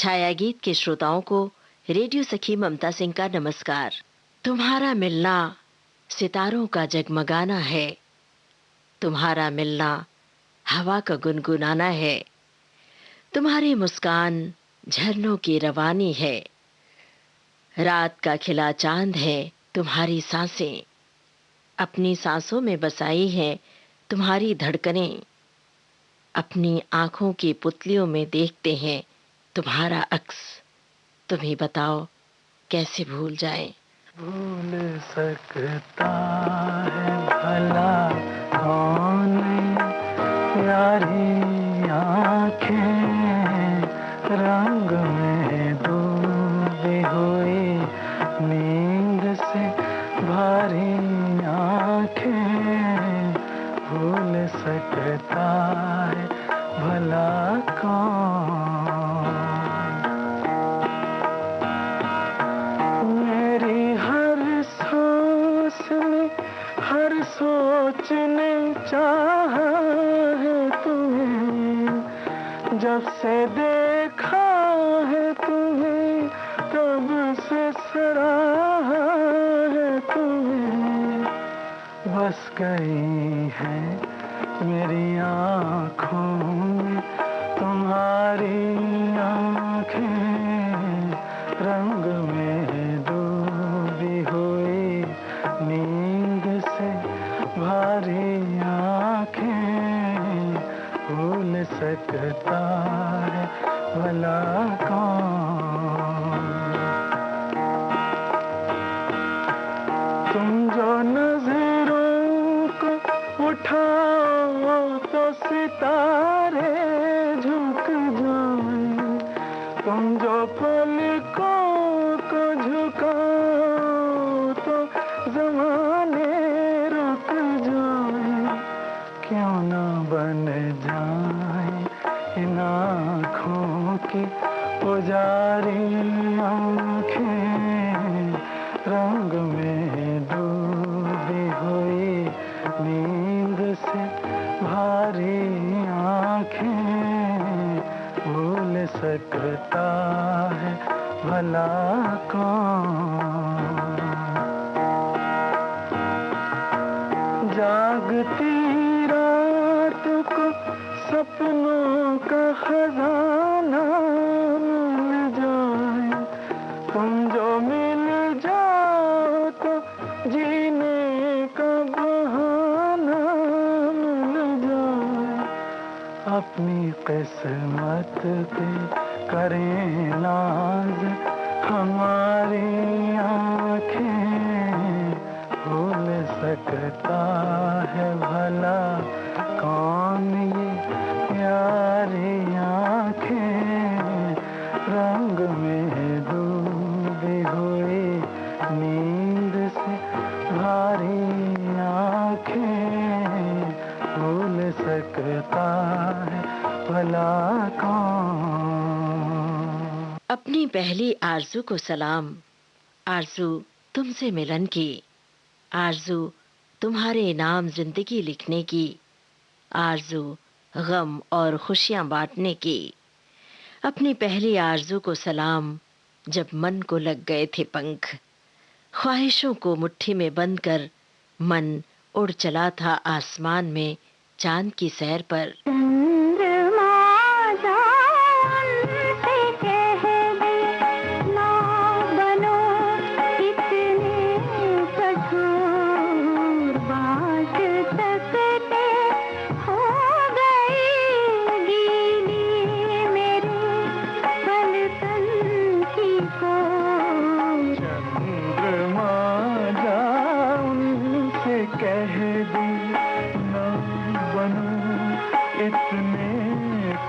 छाया गीत के श्रोताओं को रेडियो सखी ममता सिंह का नमस्कार। तुम्हारा मिलना सितारों का जगमगाना है, तुम्हारा मिलना हवा का गुनगुनाना है, तुम्हारी मुस्कान झरनों की रवानी है, रात का खिला चांद है तुम्हारी सांसें, अपनी सांसों में बसाई है तुम्हारी धड़कनें, अपनी आंखों की पुतलियों में देखते हैं तुम्हारा अक्स। तुम ही बताओ कैसे भूल जाएं। भूल सकता है भला कौन यारी आँखें रंग में डूबी हुई नींद से भारी आँखें भूल सकता है भला कौन। हर सोचने चाहा है तुम्हें, जब से देखा है तुम्हें तब से सराहा है तुम्हें। बस गई है मेरी आँखों में तुम्हारी आँखें रंग में डूबी हुई नींद से भारी आँखें भूल सकता है भला कौन। तुम जो नजरों को उठाओ तो सितारे झुक जाएं, तुम जो पलकों को झुकाओ तो ज़माने रुक जाएं। क्यों ना बन जाए इन आँखों की पुजारी आँखें रंग में डूबी हुई नींद से भारी आँखें भूल सकता है भला कौन। जागती रात को सपनों का खजाना मिल जाए, तुम जो मिल जाओ तो जीने का बहाना मिल जाए। अपनी किस्मत पे करें नाज हमारी आँखें भूल सकता है भला कौन ये प्यारी आँखें रंग में डूबी हुई नींद से भारी आँखें भूल सकता है भला कौन। अपनी पहली आरज़ू को सलाम, आरज़ू तुमसे मिलन की, आरज़ू तुम्हारे नाम जिंदगी लिखने की, आरज़ू गम और खुशियां बांटने की। अपनी पहली आरज़ू को सलाम, जब मन को लग गए थे पंख, ख्वाहिशों को मुट्ठी में बंद कर मन उड़ चला था आसमान में चांद की सैर पर।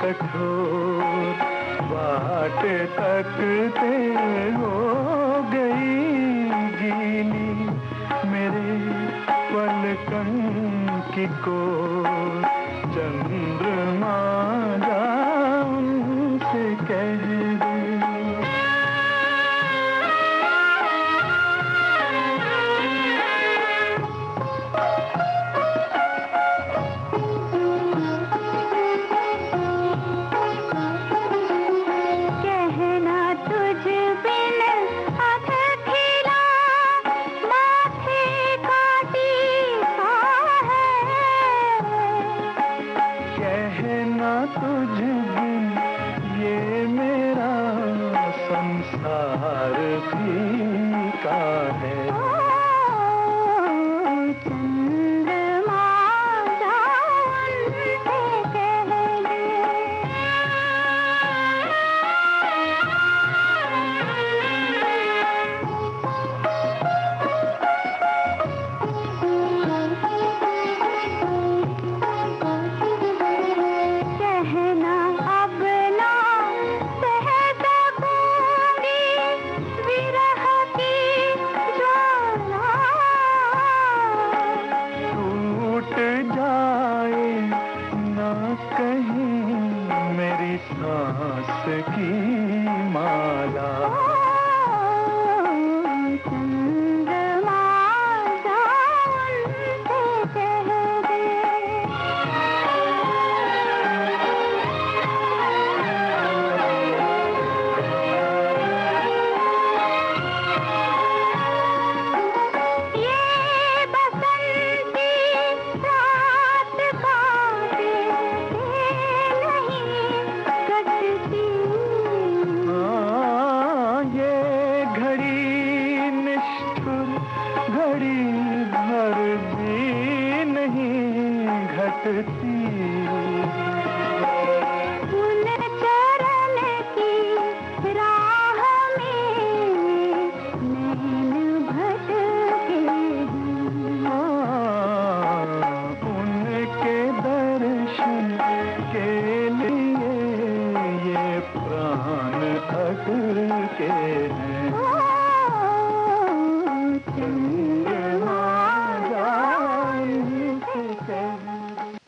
कठोर बाट तकते हो गई गीली मेरे पलकन की कोर। चंद्रमा उनसे कह दे कह संसार फीका है। सांस की माला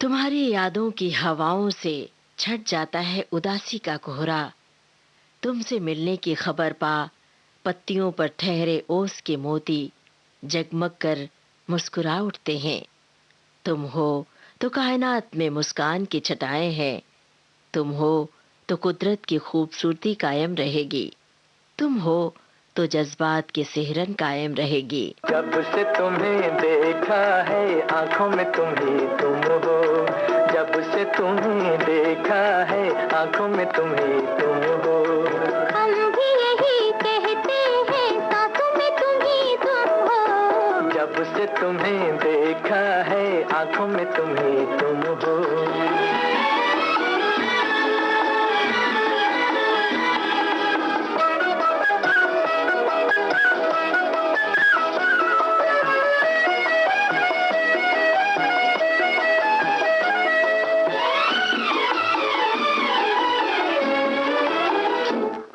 तुम्हारी यादों की हवाओं से छट जाता है उदासी का कोहरा। तुमसे मिलने की खबर पा पत्तियों पर ठहरे ओस के मोती जगमग कर मुस्कुरा उठते हैं। तुम हो तो कायनात में मुस्कान की छटाएं हैं। तुम हो तो कुदरत की खूबसूरती कायम रहेगी। तुम हो तो जज्बात की सिहरन कायम रहेगी। जब से तुम्हें देखा है आंखों में तुम ही तुम हो। जब से तुम्हें देखा है आंखों में तुम ही तुम हो। हम भी यही कहते हैं सांसों में तुम ही तुम हो। जब से तुम्हें देखा है आंखों में तुम ही तुम हो।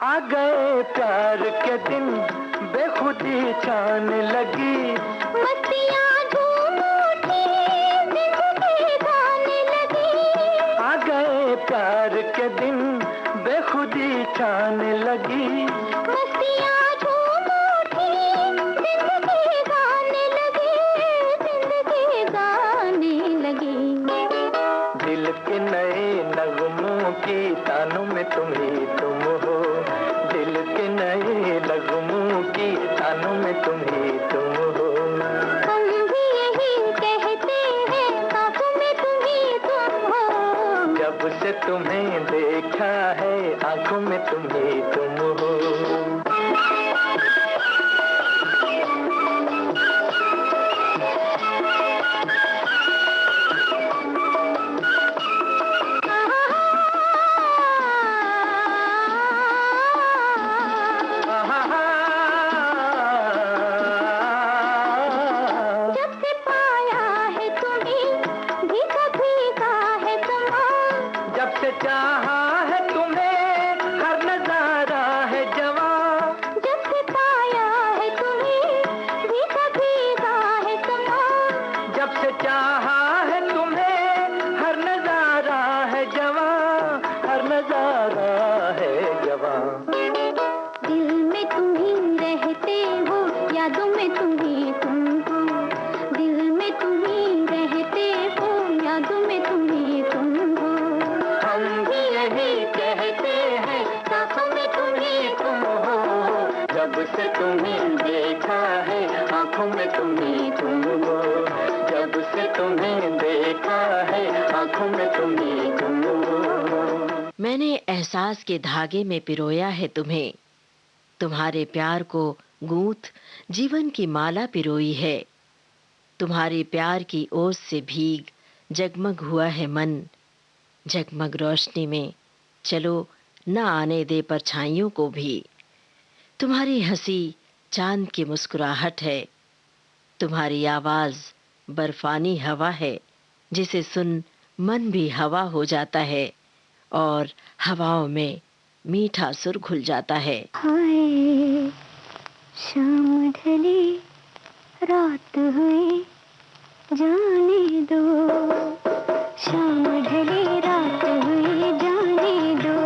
आ गए प्यार के दिन बेखुदी छाने लगी। मस्तियाँ झूम उठी जिंदगी गाने लगी। आ गए प्यार के दिन बेखुदी छाने लगी। मस्तियाँ झूम उठी जिंदगी गाने लगी। जिंदगी गाने लगी। दिल के नए नगमों की तानों में तुम ही तुम हो। दिल के नए नगमों की तानों में तुम ही तुम हो। हम भी यही कहते हैं सांसों में तुम ही तुम हो। जब से तुम्हें देखा है आंखों में तुम ही तुम हो। चाहा है तुम्हें हर नजारा है जवां। जब से पाया है तुम्हें भीगा भीगा है समा। जब से चाहा है तुम्हें हर नजारा है जवां। हर नजारा है जवां। दिल में तुम ही रहते हो यादों में तुम ही तुम हो। दिल में तुम ही रहते हो यादों में तुम ही तुम हो। हम भी यही कहते हैं सांसों में तुम ही तुम हो। जब से तुम्हें देखा है आंखों में तुम ही तुम हो। जब से तुम्हें देखा है आंखों में तुम ही तुम हो। मैंने एहसास के धागे में पिरोया है तुम्हें। तुम्हारे प्यार को गूंथ जीवन की माला पिरोई है। तुम्हारे प्यार की ओस से भीग जगमग हुआ है मन। जगमग रोशनी में चलो न आने दे परछाइयों को भी। तुम्हारी हंसी चांद की मुस्कुराहट है। तुम्हारी आवाज बर्फानी हवा है, जिसे सुन मन भी हवा हो जाता है और हवाओं में मीठा सुर घुल जाता है। हाय शाम ढली रात हुई जाने दो, शाम ढली रात हुई जाने दो,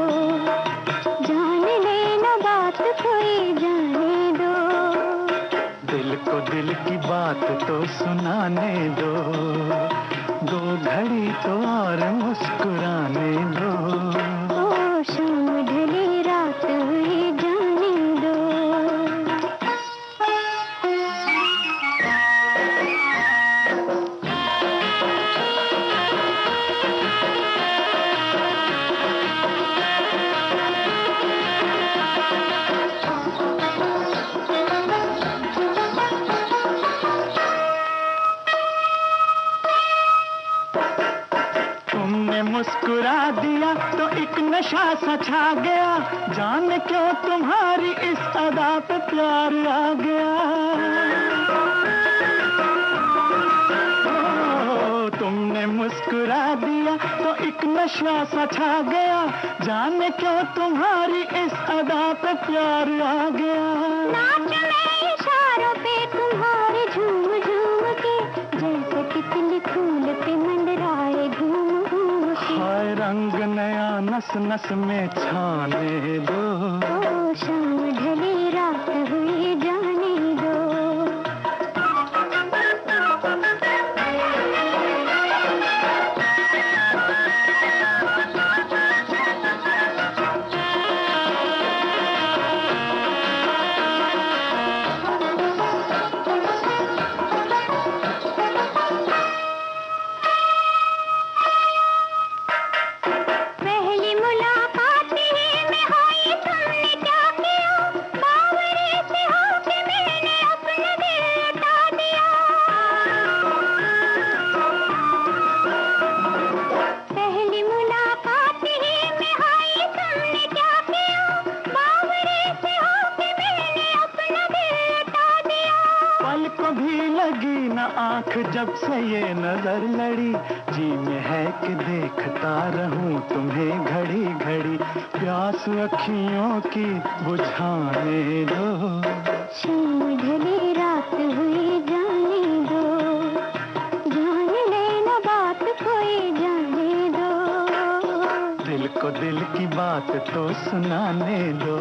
जान लेना बात कोई जाने दो, दिल को दिल की बात तो सुनाने दो, दो घड़ी तो और मुस्कुराने दो। ओ शाम ढली रात हुई जाने दो। मुस्कुरा दिया तो एक नशा सा छा गया, जाने क्यों तुम्हारी इस अदा पे प्यार आ गया। तुमने मुस्कुरा दिया तो एक नशा सा छा गया, जाने क्यों तुम्हारी इस अदा पे प्यार आ गया। नाच में इशारों पे तुम्हारे झूम झूम के, जैसे तितली फूल पे मंडराए घूम घूम के। हाय रंग नया नस नस में छाने दो, ओ शाम ढली रात हुई जाने दो। पहली मुलाकात ही में हाय तुमने क्या किया, बावरे से होके मैंने अपना दिल लौटा दिया। पहली मुलाकात ही में हाय तुमने क्या किया, बावरे से होके मैंने अपना दिल लौटा दिया। पल को भी लगी न आंख जब से ये नजर लड़ी, जी में है कि देखता रहूं तुम्हें घड़ी घड़ी, प्यास अखियों की बुझाने दो। शाम ढली रात हुई जाने दो, जान लेना बात कोई जाने दो, दिल को दिल की बात तो सुनाने दो,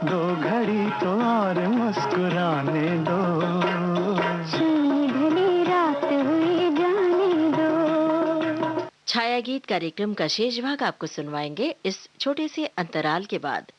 दो घड़ी तो और मुस्कुराने दो। शाम ढली रात हुई जाने दो। छाया गीत कार्यक्रम का शेष भाग आपको सुनवाएंगे इस छोटे से अंतराल के बाद।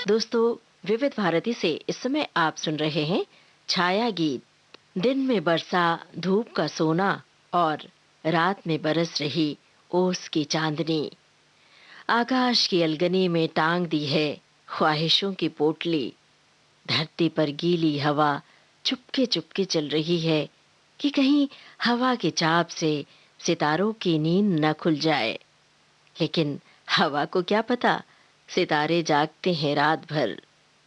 दोस्तों, विविध भारती से इस समय आप सुन रहे हैं छाया गीत। दिन में बरसा धूप का सोना और रात में बरस रही ओस की चांदनी। आकाश की अलगनी में टांग दी है ख्वाहिशों की पोटली। धरती पर गीली हवा चुपके चुपके चल रही है कि कहीं हवा के चाप से सितारों की नींद न खुल जाए। लेकिन हवा को क्या पता, सितारे जागते हैं रात भर,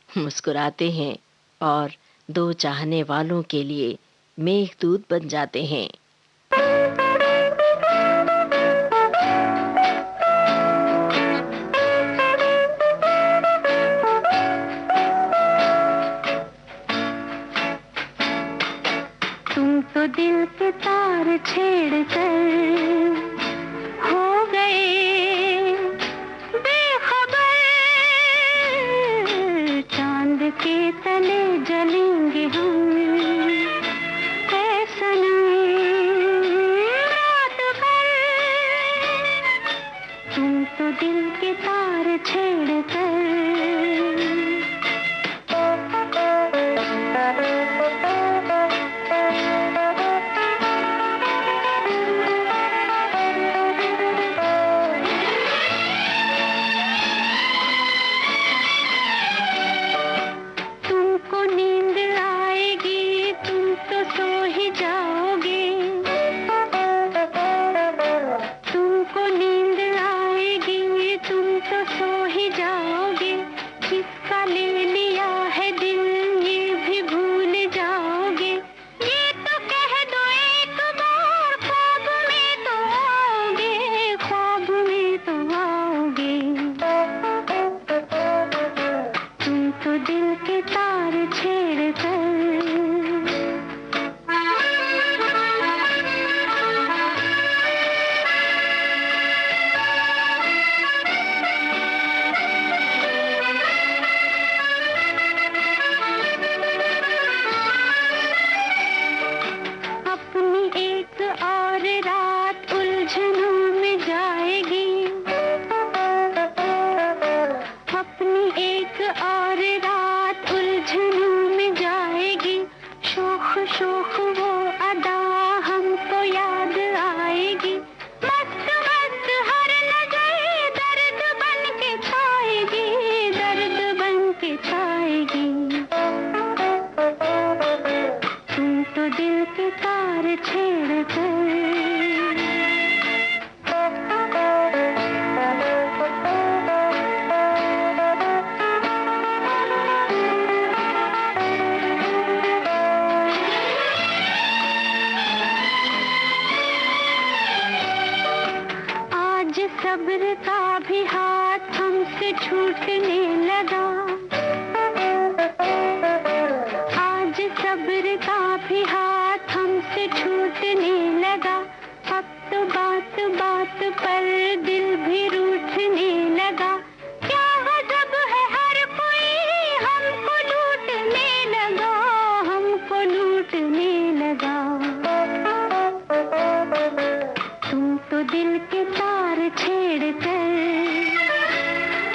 मुस्कुराते हैं और दो चाहने वालों के लिए मेघदूत बन जाते हैं। तुम तो दिल के तार छेड़ कर हो गए बेखबर, चांद के तले जलेंगे हम ऐ सनम रात भर। तुम तो दिल के तार छेड़ कर सब्र का भी हाथ हमसे छूटने लगा, आज सब्र का भी हाथ हमसे छूटने लगा। अब तो बात बात पर दिल भी रूठने लगा। क्या गजब है हर कोई हमको लूटने लगा, हमको लूटने लगा। तुम तो दिल के तार छेड़ कर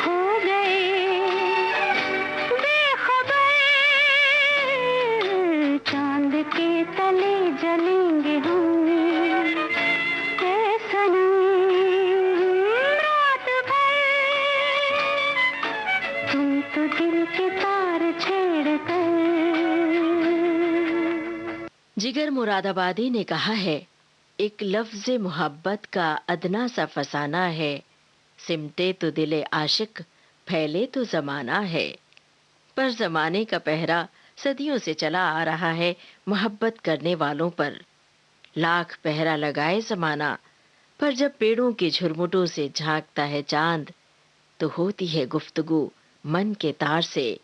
हो गए बेखबर, चांद के तले जलेंगे हम ऐ सनम रात भर। तुम तो दिल के तार छेड़ कर। जिगर मुरादाबादी ने कहा है, एक लफ्ज़ मोहब्बत का अदना सा फसाना है, सिमटे तो दिले आशिक फैले तो जमाना है। पर जमाने का पहरा सदियों से चला आ रहा है मोहब्बत करने वालों पर। लाख पहरा लगाए जमाना, पर जब पेड़ों के झुरमुटों से झांकता है चांद, तो होती है गुफ्तगू मन के तार से,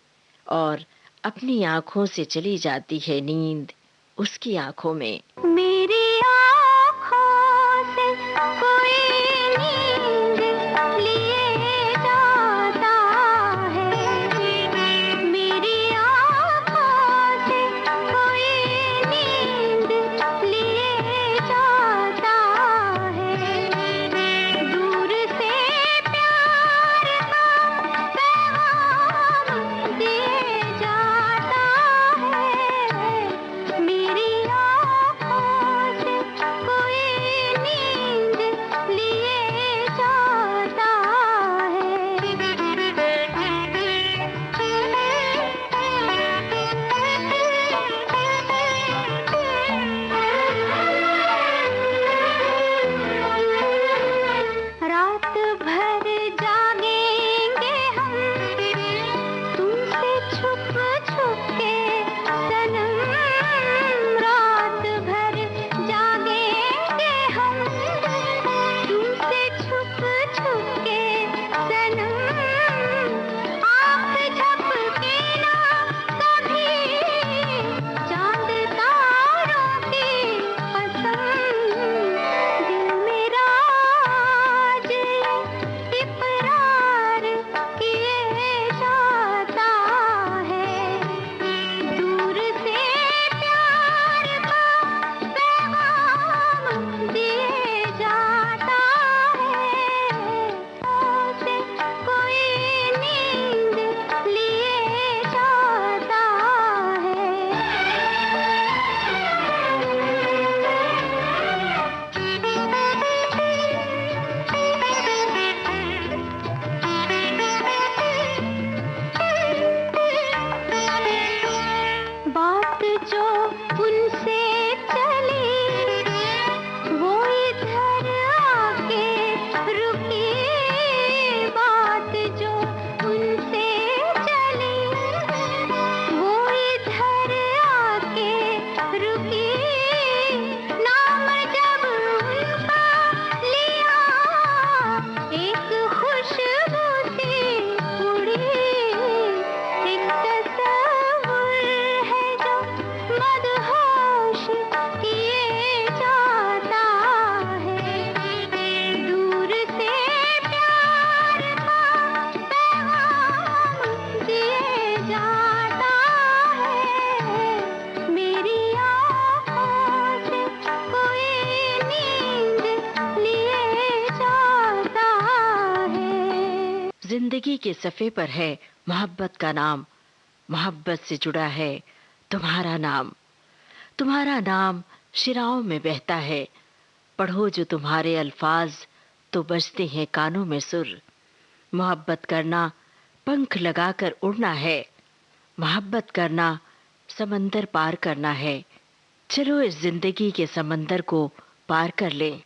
और अपनी आंखों से चली जाती है नींद उसकी आंखों में। मेरी आँखों से कोई नींद लिए जाता है, मेरी आँखों से कोई नींद लिए जाता है। दूर से प्यार का पैगाम जिंदगी के सफ़े पर है मोहब्बत का नाम, मोहब्बत से जुड़ा है तुम्हारा नाम। तुम्हारा नाम शिराओं में बहता है, पढ़ो जो तुम्हारे अल्फाज तो बजते हैं कानों में सुर। मोहब्बत करना पंख लगाकर उड़ना है, मोहब्बत करना समंदर पार करना है। चलो इस जिंदगी के समंदर को पार कर लें।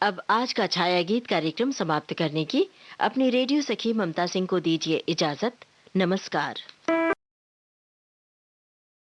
अब आज का छाया गीत कार्यक्रम समाप्त करने की अपनी रेडियो सखी ममता सिंह को दीजिए इजाजत। नमस्कार।